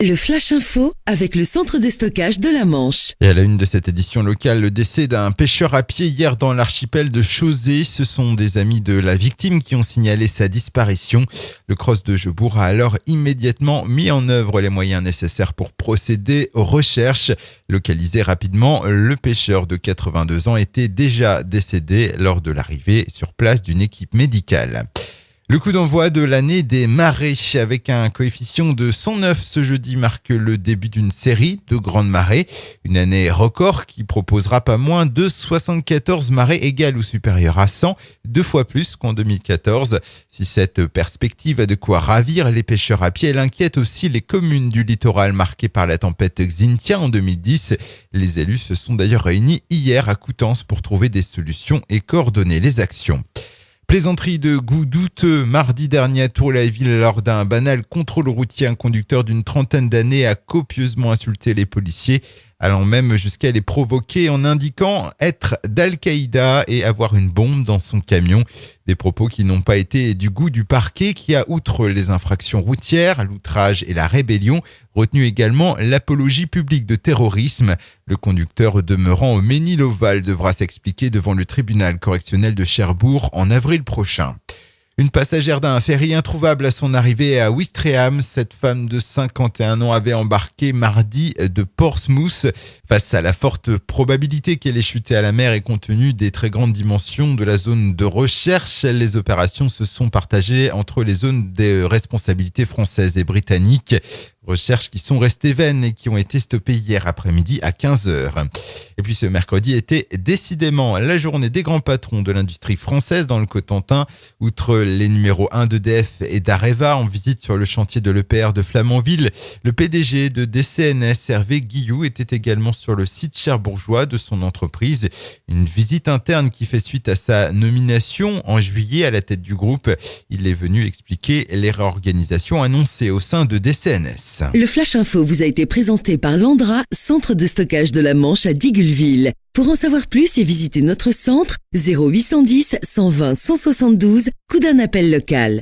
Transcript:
Le Flash Info avec le centre de stockage de la Manche. Et à la une de cette édition locale, le décès d'un pêcheur à pied hier dans l'archipel de Chausey. Ce sont des amis de la victime qui ont signalé sa disparition. Le CROSS de Jebourg a alors immédiatement mis en œuvre les moyens nécessaires pour procéder aux recherches. Localisé rapidement, le pêcheur de 82 ans était déjà décédé lors de l'arrivée sur place d'une équipe médicale. Le coup d'envoi de l'année des marées avec un coefficient de 109 ce jeudi marque le début d'une série de grandes marées. Une année record qui proposera pas moins de 74 marées égales ou supérieures à 100, 2 fois plus qu'en 2014. Si cette perspective a de quoi ravir les pêcheurs à pied, elle inquiète aussi les communes du littoral marquées par la tempête Xynthia en 2010. Les élus se sont d'ailleurs réunis hier à Coutances pour trouver des solutions et coordonner les actions. Plaisanterie de goût douteux mardi dernier à Tour-la-Ville lors d'un banal contrôle routier. Un conducteur d'une trentaine d'années a copieusement insulté les policiers, allant même jusqu'à les provoquer en indiquant être d'Al-Qaïda et avoir une bombe dans son camion. Des propos qui n'ont pas été du goût du parquet qui a, outre les infractions routières, l'outrage et la rébellion, retenu également l'apologie publique de terrorisme. Le conducteur demeurant au Ménil-Oval devra s'expliquer devant le tribunal correctionnel de Cherbourg en avril prochain. Une passagère d'un ferry introuvable à son arrivée à Ouistreham, cette femme de 51 ans avait embarqué mardi de Portsmouth. Face à la forte probabilité qu'elle ait chuté à la mer et compte tenu des très grandes dimensions de la zone de recherche, les opérations se sont partagées entre les zones de responsabilité françaises et britanniques. Recherches qui sont restées vaines et qui ont été stoppées hier après-midi à 15h. Et puis ce mercredi était décidément la journée des grands patrons de l'industrie française dans le Cotentin. Outre les numéros 1 d'EDF et d'Areva en visite sur le chantier de l'EPR de Flamanville, le PDG de DCNS, Hervé Guilloux, était également sur le site cherbourgeois de son entreprise. Une visite interne qui fait suite à sa nomination en juillet à la tête du groupe. Il est venu expliquer les réorganisations annoncées au sein de DCNS. Le Flash Info vous a été présenté par Landra, centre de stockage de la Manche à Digguleville. Pour en savoir plus et visiter notre centre, 0810 120 172, coup d'un appel local.